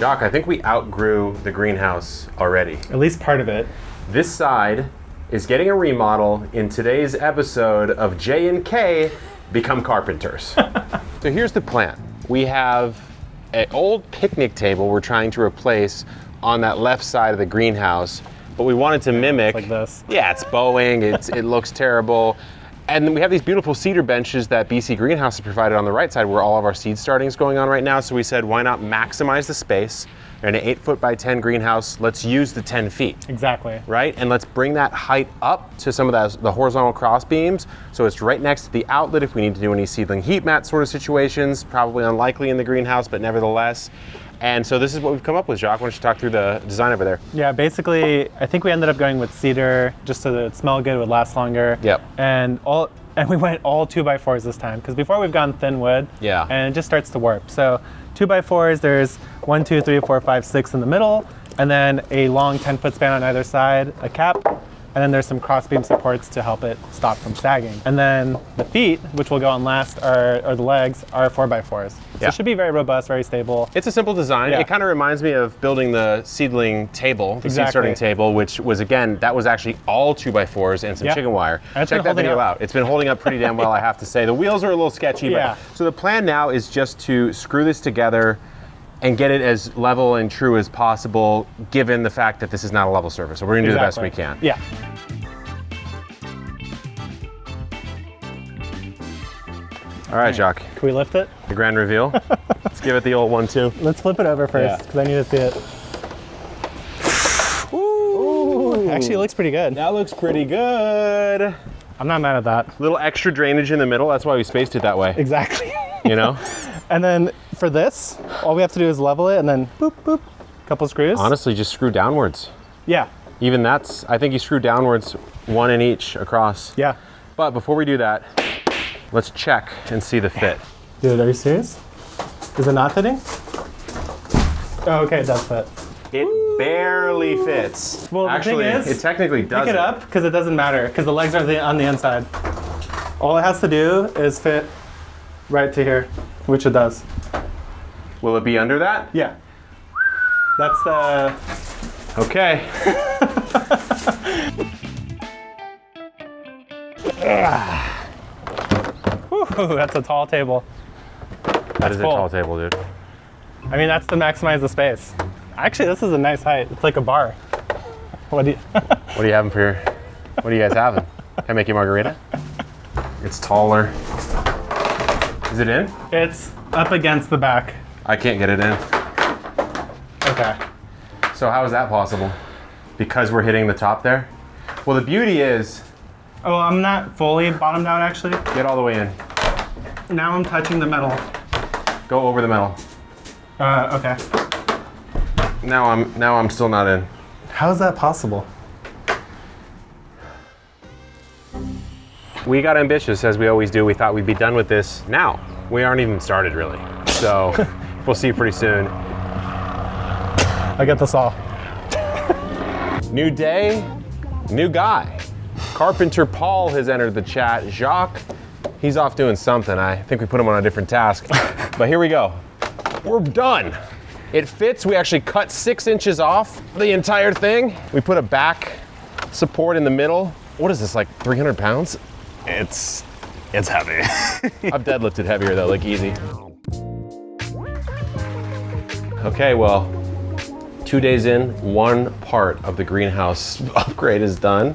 Jacques, I think we outgrew the greenhouse already. At least part of it. This side is getting a remodel in today's episode of J and K Become Carpenters. So here's the plan. We have an old picnic table we're trying to replace on that left side of the greenhouse, but we wanted to mimic. Like this. Yeah, it's bowing, it looks terrible. And then we have these beautiful cedar benches that BC Greenhouse has provided on the right side where all of our seed starting is going on right now. So we said, why not maximize the space? We're in an 8 by 10 greenhouse. Let's use the 10 feet. Exactly. Right? And let's bring that height up to some of the horizontal cross beams. So it's right next to the outlet if we need to do any seedling heat mat sort of situations. Probably unlikely in the greenhouse, but nevertheless. And so this is what we've come up with, Jacques. Why don't you talk through the design over there? Yeah, basically, I think we ended up going with cedar just so that it smelled good, would last longer. Yep. And we went all 2x4s this time, because before we've gone thin wood, yeah, and it just starts to warp. So 2x4s, there's 1, 2, 3, 4, 5, 6 in the middle, and then a long 10-foot span on either side, a cap, and then there's some crossbeam supports to help it stop from sagging. And then the feet, which will go on last, or the legs, are 4x4s. So it should be very robust, very stable. It's a simple design. Yeah. It kind of reminds me of building the seedling table, the seed starting table, which was, again, that was actually all 2x4s and some chicken wire. Check that video out. It's been holding up pretty damn well, I have to say. The wheels are a little sketchy, but so the plan now is just to screw this together and get it as level and true as possible, given the fact that this is not a level surface. So we're gonna do the best we can. Yeah. All right, Jacques. Can we lift it? The grand reveal. Let's give it the old 1-2. Let's flip it over first, because I need to see it. Ooh. Actually, it looks pretty good. That looks pretty good. I'm not mad at that. Little extra drainage in the middle. That's why we spaced it that way. Exactly. You know? And then for this, all we have to do is level it and then boop, boop, couple screws. Honestly, just screw downwards. Yeah. Even that's, I think you screw downwards, one in each across. Yeah. But before we do that, let's check and see the fit. Dude, are you serious? Is it not fitting? Oh, okay, it does fit. It barely fits. Well, actually, the thing is, it technically doesn't. Pick it up, because it doesn't matter, because the legs are on the inside. All it has to do is fit right to here, which it does. Will it be under that? Yeah. That's the... Okay. Whew, that's a tall table. That is a tall table, dude. I mean, that's to maximize the space. Actually, this is a nice height. It's like a bar. What do you... What are you having for your... What are you guys having? Can I make you a margarita? It's taller. Is it in? It's up against the back. I can't get it in. Okay. So how is that possible? Because we're hitting the top there? Well, the beauty is... Oh, I'm not fully bottomed out, actually. Get all the way in. Now I'm touching the metal. Go over the metal. Okay. Now I'm still not in. How is that possible? We got ambitious, as we always do. We thought we'd be done with this now. We aren't even started, really. So we'll see you pretty soon. I get the saw. New day, new guy. Carpenter Paul has entered the chat. Jacques, he's off doing something. I think we put him on a different task. But here we go. We're done. It fits. We actually cut 6 inches off the entire thing. We put a back support in the middle. What is this, like 300 pounds? It's heavy. I've deadlifted heavier though, like easy. Okay, well, 2 days in, one part of the greenhouse upgrade is done.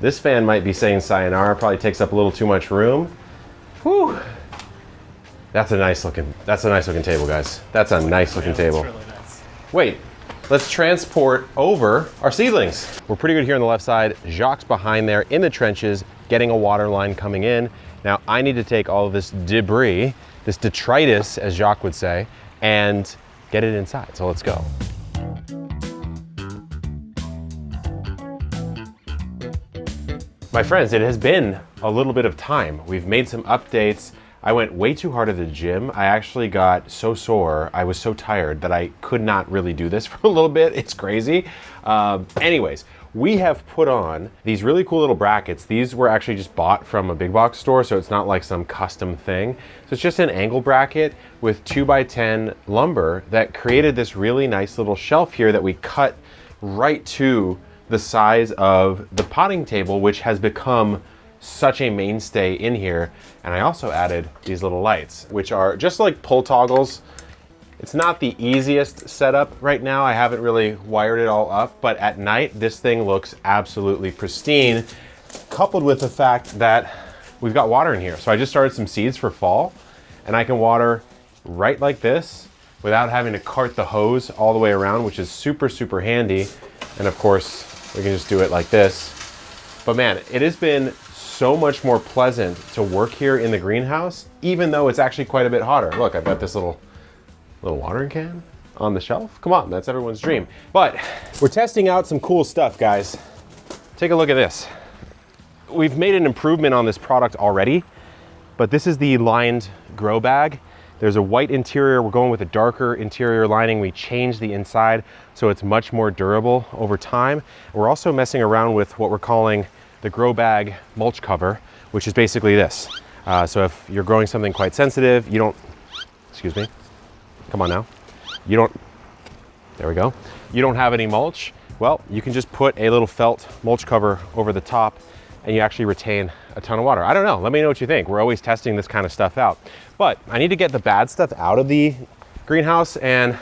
This fan might be saying sayonara, probably takes up a little too much room. Whew. That's a nice looking table, guys. That's a nice looking table. Really nice. Wait, let's transport over our seedlings. We're pretty good here on the left side. Jacques behind there in the trenches, getting a water line coming in. Now I need to take all of this debris, this detritus, as Jacques would say, and get it inside. So let's go. My friends, it has been a little bit of time. We've made some updates. I went way too hard at the gym. I actually got so sore, I was so tired that I could not really do this for a little bit. It's crazy. Anyways, we have put on these really cool little brackets. These were actually just bought from a big box store, so it's not like some custom thing. So it's just an angle bracket with 2x10 lumber that created this really nice little shelf here that we cut right to the size of the potting table, which has become such a mainstay in here. And I also added these little lights, which are just like pull toggles. It's not the easiest setup right now. I haven't really wired it all up, but at night, this thing looks absolutely pristine, coupled with the fact that we've got water in here. So I just started some seeds for fall, and I can water right like this without having to cart the hose all the way around, which is super, super handy. And of course, we can just do it like this. But man, it has been so much more pleasant to work here in the greenhouse, even though it's actually quite a bit hotter. Look, I've got this little watering can on the shelf. Come on, that's everyone's dream. But we're testing out some cool stuff, guys. Take a look at this. We've made an improvement on this product already, but this is the lined grow bag. There's a white interior. We're going with a darker interior lining. We changed the inside so it's much more durable over time. We're also messing around with what we're calling the grow bag mulch cover, which is basically this. So if you're growing something quite sensitive, you don't, excuse me, come on now. There we go. You don't have any mulch. Well, you can just put a little felt mulch cover over the top and you actually retain a ton of water. I don't know, let me know what you think. We're always testing this kind of stuff out. But I need to get the bad stuff out of the greenhouse and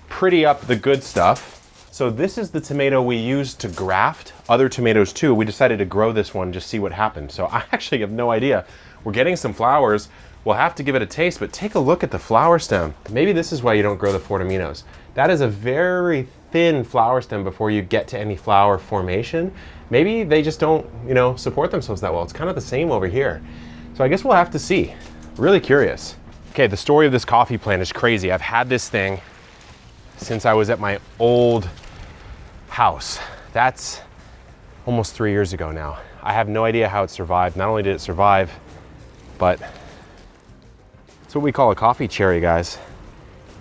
pretty up the good stuff. So this is the tomato we used to graft other tomatoes too. We decided to grow this one, just see what happens. So I actually have no idea. We're getting some flowers. We'll have to give it a taste, but take a look at the flower stem. Maybe this is why you don't grow the Fortaminos. That is a very thin flower stem before you get to any flower formation. Maybe they just don't, support themselves that well. It's kind of the same over here. So I guess we'll have to see. Really curious. Okay, the story of this coffee plant is crazy. I've had this thing since I was at my old house. That's almost 3 years ago now. I have no idea how it survived. Not only did it survive, but it's what we call a coffee cherry, guys.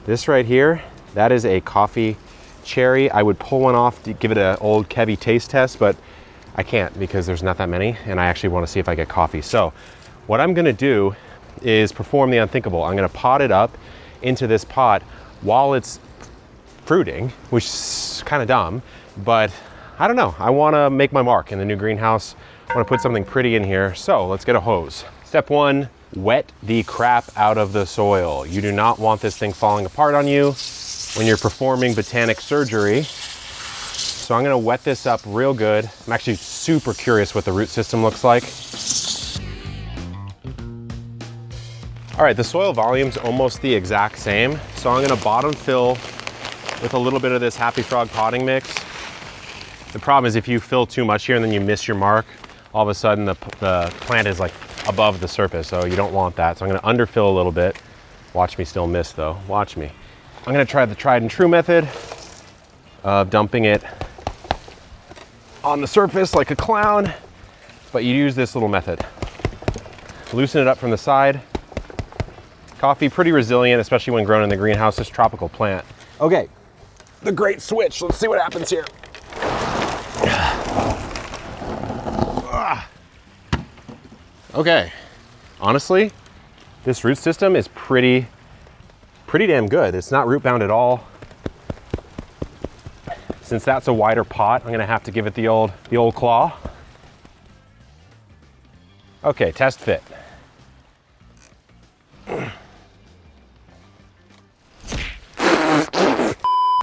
This right here, that is a coffee cherry. I would pull one off to give it an old Kevy taste test, but I can't because there's not that many, and I actually want to see if I get coffee. So what I'm gonna do is perform the unthinkable. I'm gonna pot it up into this pot while it's fruiting, which is kind of dumb, but I don't know. I wanna make my mark in the new greenhouse. I wanna put something pretty in here. So let's get a hose. Step one, wet the crap out of the soil. You do not want this thing falling apart on you when you're performing botanic surgery. So I'm gonna wet this up real good. I'm actually super curious what the root system looks like. All right, the soil volume's almost the exact same. So I'm gonna bottom fill with a little bit of this Happy Frog potting mix. The problem is if you fill too much here and then you miss your mark, all of a sudden the plant is like above the surface, so you don't want that. So I'm gonna underfill a little bit. Watch me still miss though, watch me. I'm gonna try the tried and true method of dumping it on the surface like a clown, but you use this little method. Loosen it up from the side. Coffee, pretty resilient, especially when grown in the greenhouse, this tropical plant. Okay, the great switch. Let's see what happens here. Okay, honestly, this root system is pretty damn good. It's not root bound at all. Since that's a wider pot, I'm gonna have to give it the old claw. Okay, test fit.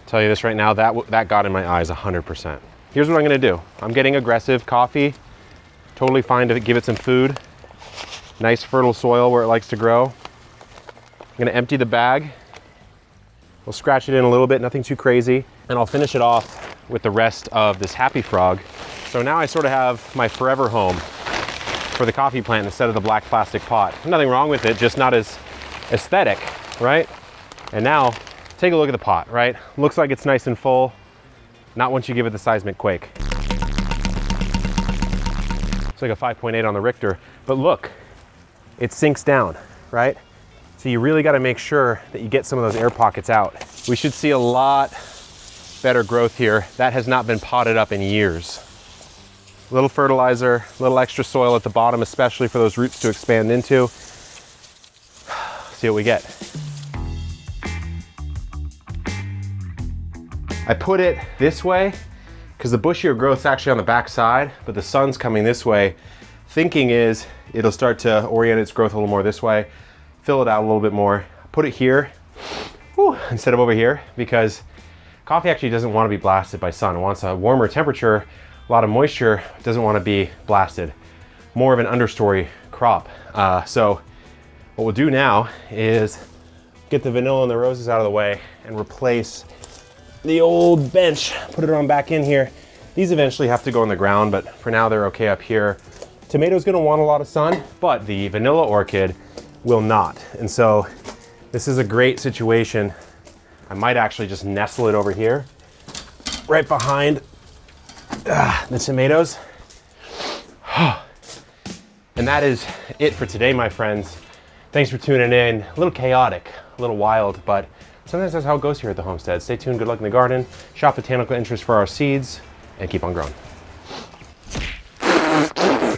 Tell you this right now, that got in my eyes 100%. Here's what I'm gonna do. I'm getting aggressive. Coffee, totally fine to give it some food. Nice fertile soil where it likes to grow. I'm gonna empty the bag. We'll scratch it in a little bit, nothing too crazy. And I'll finish it off with the rest of this Happy Frog. So now I sort of have my forever home for the coffee plant instead of the black plastic pot. Nothing wrong with it, just not as aesthetic, right? And now, take a look at the pot, right? Looks like it's nice and full. Not once you give it the seismic quake. It's like a 5.8 on the Richter, but look, it sinks down. right? So you really got to make sure that you get some of those air pockets out. We should see a lot better growth here. That has not been potted up in years. A little fertilizer, a little extra soil at the bottom, especially for those roots to expand into. See what we get. I put it this way because the bushier growth's actually on the back side, but the sun's coming this way. Thinking is it'll start to orient its growth a little more this way, fill it out a little bit more. Put it here instead of over here because coffee actually doesn't want to be blasted by sun. It wants a warmer temperature, a lot of moisture, doesn't want to be blasted. More of an understory crop. So what we'll do now is get the vanilla and the roses out of the way and replace the old bench, put it on back in here. These eventually have to go in the ground, but for now they're okay up here. Tomato's gonna want a lot of sun, but the vanilla orchid will not. And so this is a great situation. I might actually just nestle it over here, right behind the tomatoes. And that is it for today, my friends. Thanks for tuning in. A little chaotic, a little wild, but sometimes that's how it goes here at the homestead. Stay tuned, good luck in the garden, shop botanical interest for our seeds, and keep on growing.